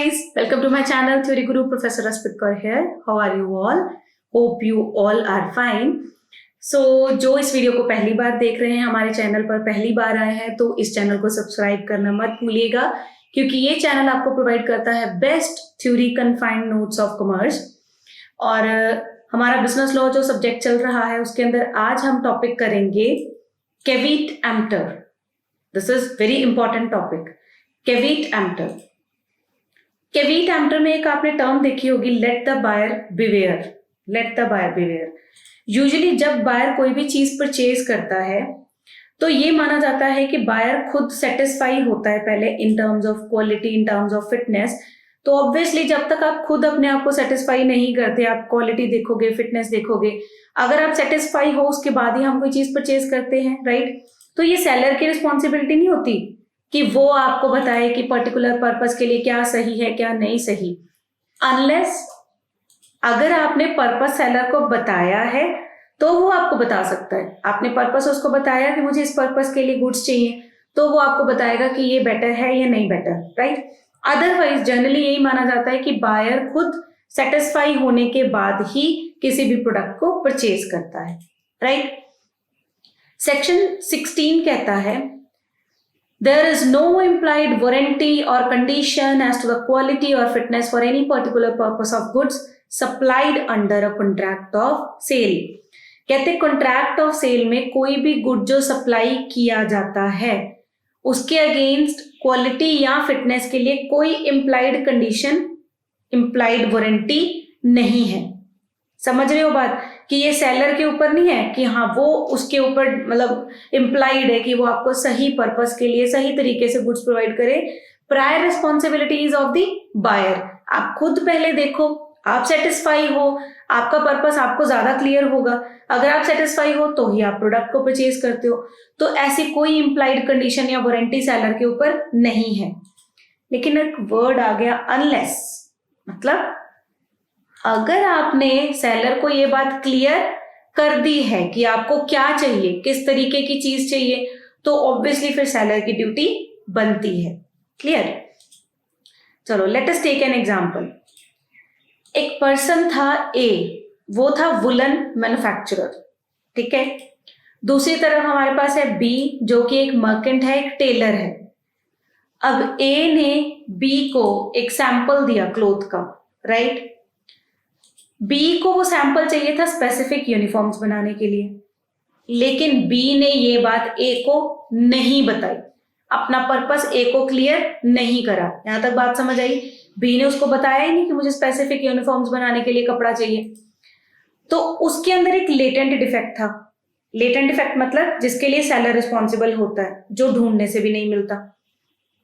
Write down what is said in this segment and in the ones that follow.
guys, welcome to my channel Theory Guru. Professor Aspit Kaur here. How are you all? Hope you all are fine. So जो इस video को पहली बार देख रहे हैं, हमारे चैनल पर पहली बार आए हैं, तो इस चैनल को सब्सक्राइब करना मत भूलिएगा, क्योंकि ये चैनल आपको प्रोवाइड करता है best theory confined notes of commerce. और हमारा बिजनेस लॉ जो सब्जेक्ट चल रहा है उसके अंदर आज हम टॉपिक करेंगे caveat emptor. This is very important topic, caveat emptor. Caveat emptor में एक आपने टर्म देखी होगी, let the buyer beware. Let the buyer beware. Usually जब बायर कोई भी चीज परचेज करता है तो ये माना जाता है कि बायर खुद सेटिस्फाई होता है पहले in terms of quality, in terms of fitness. तो ऑब्वियसली जब तक आप खुद अपने आप को सेटिस्फाई नहीं करते, आप क्वालिटी देखोगे, फिटनेस देखोगे, अगर आप सेटिस्फाई हो उसके बाद ही हम कोई चीज परचेज करते हैं, राइट। तो ये सेलर की रिस्पॉन्सिबिलिटी नहीं होती कि वो आपको बताए कि पर्टिकुलर पर्पस के लिए क्या सही है क्या नहीं सही, अनलेस अगर आपने पर्पस सेलर को बताया है तो वो आपको बता सकता है। आपने पर्पस उसको बताया कि मुझे इस पर्पस के लिए गुड्स चाहिए, तो वो आपको बताएगा कि ये बेटर है या नहीं बेटर, राइट। अदरवाइज जनरली यही माना जाता है कि बायर खुद सेटिस्फाई होने के बाद ही किसी भी प्रोडक्ट को परचेज करता है, राइट। सेक्शन 16 कहता है there is no implied warranty or condition as to the quality or fitness for any particular purpose of goods supplied under a contract of sale। कहते कॉन्ट्रैक्ट ऑफ सेल में कोई भी good जो supply किया जाता है उसके अगेंस्ट क्वालिटी या फिटनेस के लिए कोई इम्प्लाइड कंडीशन, इम्प्लाइड वारंटी नहीं है। समझ रहे हो बात, कि ये सेलर के ऊपर नहीं है कि हाँ वो उसके ऊपर मतलब इम्प्लाइड है कि वो आपको सही पर्पस के लिए सही तरीके से गुड्स प्रोवाइड करे। Prior responsibilities of the buyer. आप खुद पहले देखो, आप सेटिस्फाई हो, आपका पर्पस आपको ज्यादा क्लियर होगा। अगर आप सेटिस्फाई हो तो ही आप प्रोडक्ट को परचेज करते हो। तो ऐसी कोई इम्प्लाइड कंडीशन या वारंटी सेलर के ऊपर नहीं है। लेकिन एक वर्ड आ गया अनलेस, मतलब अगर आपने सेलर को ये बात क्लियर कर दी है कि आपको क्या चाहिए, किस तरीके की चीज चाहिए, तो ऑब्वियसली फिर सेलर की ड्यूटी बनती है। क्लियर। चलो let us take an example. एक पर्सन था ए, वो था वुलन मैन्युफैक्चरर, ठीक है। दूसरी तरफ हमारे पास है बी, जो कि एक मर्केंट है, एक टेलर है। अब ए ने बी को एक सैंपल दिया क्लोथ का, राइट। बी को वो सैंपल चाहिए था स्पेसिफिक यूनिफॉर्म्स बनाने के लिए, लेकिन बी ने ये बात ए को नहीं बताई, अपना पर्पस ए को क्लियर नहीं करा। यहां तक बात समझ आई। बी ने उसको बताया ही नहीं कि मुझे स्पेसिफिक यूनिफॉर्म्स बनाने के लिए कपड़ा चाहिए। तो उसके अंदर एक लेटेंट डिफेक्ट था। लेटेंट डिफेक्ट मतलब जिसके लिए सेलर रिस्पॉन्सिबल होता है, जो ढूंढने से भी नहीं मिलता।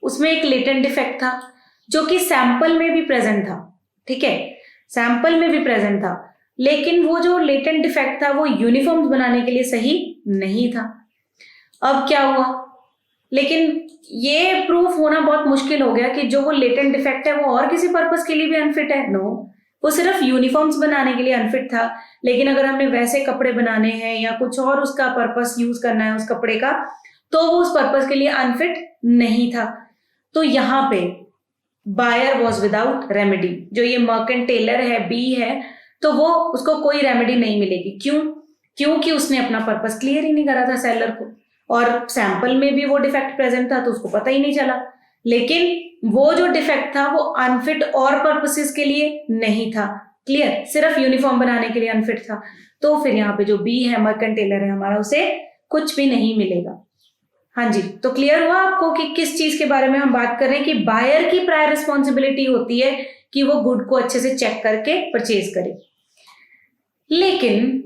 उसमें एक लेटेंट डिफेक्ट था जो कि सैंपल में भी प्रेजेंट था, ठीक है, सैंपल में भी प्रेजेंट था। लेकिन वो जो लेटेंट डिफेक्ट था वो यूनिफॉर्म्स बनाने के लिए सही नहीं था। अब क्या हुआ, लेकिन ये प्रूफ होना बहुत मुश्किल हो गया कि जो वो लेटेंट डिफेक्ट है वो और किसी पर्पस के लिए भी अनफिट है। नो, वो सिर्फ यूनिफॉर्म्स बनाने के लिए अनफिट था। लेकिन अगर हमने वैसे कपड़े बनाने हैं या कुछ और उसका पर्पस यूज करना है उस कपड़े का, तो वो उस पर्पस के लिए अनफिट नहीं था। तो यहाँ पे बायर वॉज विदाउट रेमेडी। जो ये मर्केंट टेलर है, बी है, तो वो उसको कोई रेमेडी नहीं मिलेगी। क्यों? क्योंकि उसने अपना पर्पस क्लियर ही नहीं करा था सेलर को, और सैंपल में भी वो डिफेक्ट प्रेजेंट था तो उसको पता ही नहीं चला। लेकिन वो जो डिफेक्ट था वो अनफिट और पर्पसेस के लिए नहीं था, क्लियर, सिर्फ यूनिफॉर्म बनाने के लिए अनफिट था। तो फिर यहाँ पे जो बी है, मर्केंट टेलर है हमारा, उसे कुछ भी नहीं मिलेगा। हाँ जी, तो क्लियर हुआ आपको कि किस चीज के बारे में हम बात कर रहे हैं, कि बायर की प्रायर रिस्पॉन्सिबिलिटी होती है कि वो गुड को अच्छे से चेक करके परचेज करे। लेकिन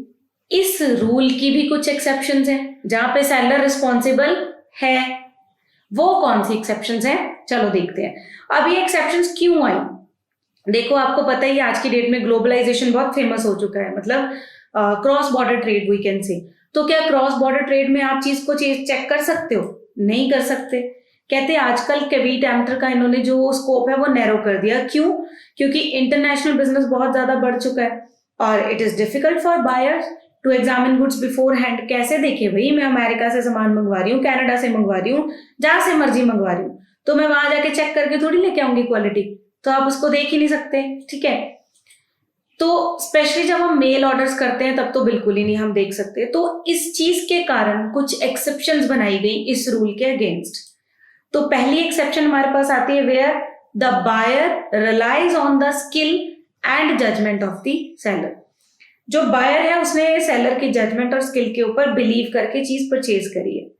इस रूल की भी कुछ एक्सेप्शंस हैं जहां पे सेलर रिस्पॉन्सिबल है। वो कौन सी एक्सेप्शंस हैं, चलो देखते हैं। अब ये एक्सेप्शंस क्यों आई? देखो, आपको पता ही आज की डेट में ग्लोबलाइजेशन बहुत फेमस हो चुका है, मतलब cross border trade we can say. तो क्या क्रॉस बॉर्डर ट्रेड में आप चीज को चेक कर सकते हो? नहीं कर सकते। कहते हैं आजकल कैविट-एम्प्टर का इन्होंने जो स्कोप है वो नैरो कर दिया। क्यों? क्योंकि इंटरनेशनल बिजनेस बहुत ज्यादा बढ़ चुका है और it is difficult for buyers to examine goods beforehand. कैसे देखे भाई, मैं अमेरिका से सामान मंगवा रही हूँ, कनाडा से मंगवा रही हूँ, जहां से मर्जी मंगवा रही हूँ, तो मैं वहां जाके चेक करके थोड़ी लेके आऊंगी क्वालिटी। तो आप उसको देख ही नहीं सकते, ठीक है। तो स्पेशली जब हम मेल ऑर्डर्स करते हैं तब तो बिल्कुल ही नहीं हम देख सकते। तो इस चीज के कारण कुछ एक्सेप्शंस बनाई गई इस रूल के अगेंस्ट। तो पहली एक्सेप्शन हमारे पास आती है where the buyer relies on the skill and judgement of the seller. जो बायर है उसने सेलर की जजमेंट और स्किल के ऊपर बिलीव करके चीज परचेज करी है।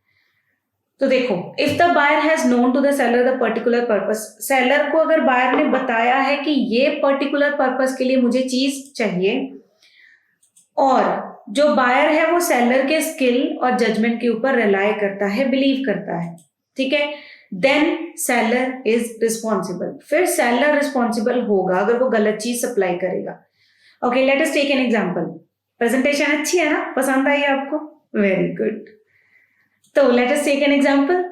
तो देखो, if the buyer has known to the seller the particular purpose, seller को अगर बायर ने बताया है कि ये पर्टिकुलर पर्पस के लिए मुझे चीज चाहिए, और जो बायर है वो सेलर के स्किल और जजमेंट के ऊपर रिलाय करता है, बिलीव करता है, ठीक है, देन सेलर इज रिस्पॉन्सिबल। फिर सेलर रिस्पॉन्सिबल होगा अगर वो गलत चीज सप्लाई करेगा। Okay, let us take an example. Presentation अच्छी है ना, पसंद आई आपको? Very good. तो let us take an example.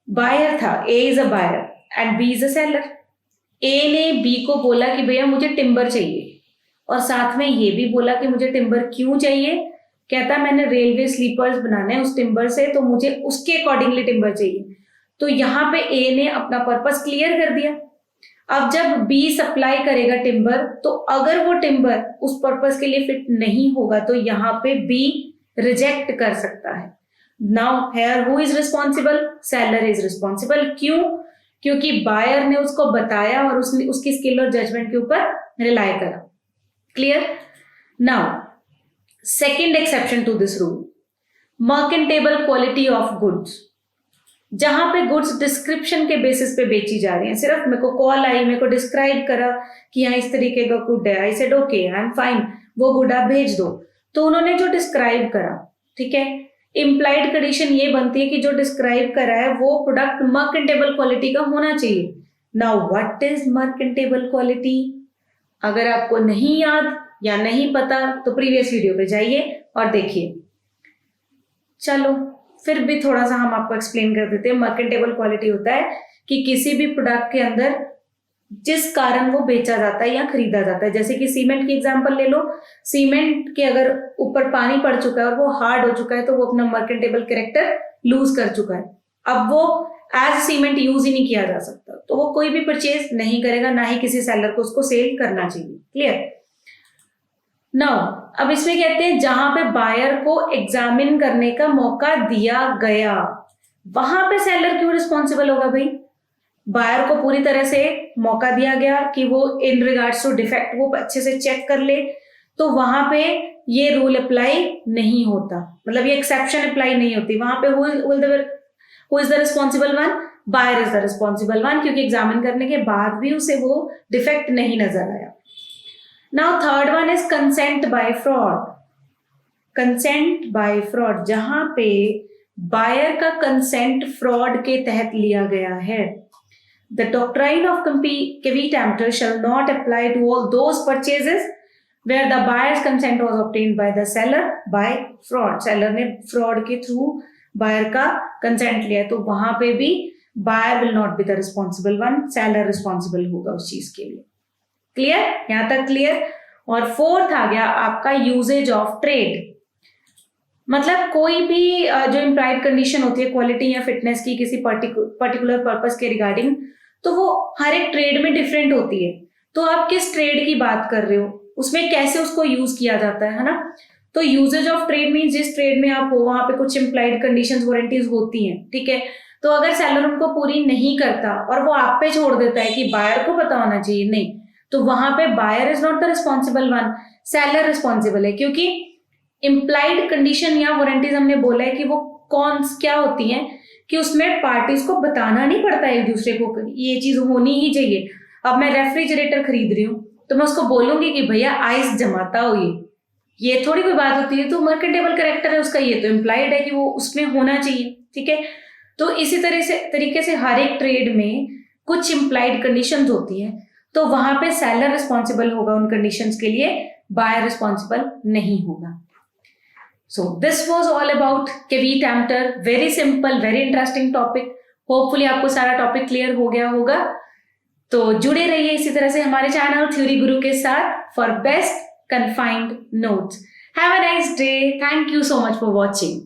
Buyer था, A is a buyer and B is a seller. A ने बी को बोला कि भैया मुझे टिम्बर चाहिए, और साथ में ये भी बोला कि मुझे टिम्बर क्यों चाहिए। कहता मैंने रेलवे स्लीपर्स बनाने हैं उस टिम्बर से, तो मुझे उसके अकॉर्डिंगली टिम्बर चाहिए। तो यहाँ पे ए ने अपना पर्पस क्लियर कर दिया। अब जब बी सप्लाई करेगा टिम्बर, तो अगर वो टिम्बर उस पर्पस के लिए फिट नहीं होगा तो यहाँ पे बी रिजेक्ट कर सकता है। Now here who is responsible? Seller is responsible. क्यों? क्योंकि बायर ने उसको बताया और उसने उसकी स्किल और जजमेंट के ऊपर रिलाय करा। Clear? Now second exception to this rule, mercantile quality of goods. जहां पे गुड्स डिस्क्रिप्शन के बेसिस पे बेची जा रही हैं, सिर्फ मेरे को कॉल आई, मेरे को डिस्क्राइब करा कि यहाँ इस तरीके का गुड है, I said okay I am fine, वो गुड आप भेज दो। तो उन्होंने जो डिस्क्राइब करा, ठीक है, इम्प्लाइड कंडीशन ये बनती है कि जो डिस्क्राइब करा है वो प्रोडक्ट मर्केंटेबल क्वालिटी का होना चाहिए। Now what is mercantile quality? अगर आपको नहीं याद या नहीं पता तो प्रीवियस वीडियो पे जाइए और देखिए। चलो फिर भी थोड़ा सा हम आपको एक्सप्लेन कर देते हैं। मर्केंटेबल क्वालिटी होता है कि किसी भी प्रोडक्ट के अंदर जिस कारण वो बेचा जाता है या खरीदा जाता है, जैसे कि सीमेंट की एग्जांपल ले लो। सीमेंट के अगर ऊपर पानी पड़ चुका है और वो हार्ड हो चुका है तो वो अपना मर्केंटेबल कैरेक्टर लूज कर चुका है। अब वो एज सीमेंट यूज ही नहीं किया जा सकता, तो वो कोई भी परचेज नहीं करेगा, ना ही किसी सेलर को उसको सेल करना चाहिए। क्लियर? नाउ अब इसमें कहते हैं जहां पे बायर को एग्जामिन करने का मौका दिया गया, वहां पे सेलर क्यों रिस्पॉन्सिबल होगा भाई? बायर को पूरी तरह से मौका दिया गया कि वो इन रिगार्ड्स टू डिफेक्ट वो अच्छे से चेक कर ले, तो वहां पे ये रूल अप्लाई नहीं होता, मतलब ये एक्सेप्शन अप्लाई नहीं होती। वहां पे who is the responsible one? Buyer is the responsible one, क्योंकि एग्जामिन करने के बाद भी उसे वो डिफेक्ट नहीं नजर आया। Now third one is consent bye fraud. Consent bye fraud, जहां पे बायर का कंसेंट फ्रॉड के तहत लिया गया है। The doctrine of caveat shall not apply to all those purchases where the buyer's consent was obtained by the seller by fraud. Seller ने fraud के through buyer का consent लिया, तो वहां पे भी buyer will not be the responsible one, seller responsible होगा उस चीज के लिए। क्लियर? यहां तक क्लियर? और फोर्थ आ गया आपका यूजेज ऑफ ट्रेड। मतलब कोई भी जो इम्प्लाइड कंडीशन होती है क्वालिटी या फिटनेस की किसी पर्टिकुलर पर्पस के रिगार्डिंग, तो वो हर एक ट्रेड में डिफरेंट होती है। तो आप किस ट्रेड की बात कर रहे हो, उसमें कैसे उसको यूज किया जाता है ना। तो यूजेज ऑफ ट्रेड मीन जिस ट्रेड में आप हो वहां पे कुछ इम्प्लाइड कंडीशंस वारंटीज होती हैं, ठीक है। तो अगर सेलर उनको पूरी नहीं करता और वो आप पे छोड़ देता है कि बायर को पता होना चाहिए, नहीं, तो वहां पे buyer is not the responsible one, seller responsible है। क्योंकि इम्प्लाइड कंडीशन या वारंटीज हमने बोला है कि वो कौन क्या होती हैं कि उसमें पार्टीज को बताना नहीं पड़ता एक दूसरे को ये चीज होनी ही चाहिए। अब मैं रेफ्रिजरेटर खरीद रही हूँ तो मैं उसको बोलूंगी कि भैया आइस जमाता हो, ये थोड़ी कोई बात होती है। तो मर्केंटेबल कैरेक्टर है उसका, ये तो इम्प्लाइड है कि वो उसमें होना चाहिए, ठीक है। तो इसी तरीके से हर एक ट्रेड में कुछ इम्प्लाइड कंडीशंस होती हैं, तो वहां पे सेलर रिस्पॉन्सिबल होगा उन कंडीशंस के लिए, बायर रिस्पॉन्सिबल नहीं होगा। So this was all about caveat emptor, very simple, very interesting topic. Hopefully आपको सारा टॉपिक क्लियर हो गया होगा। तो जुड़े रहिए इसी तरह से हमारे चैनल थ्योरी गुरु के साथ for best confined notes. Have a nice day. Thank you so much for watching.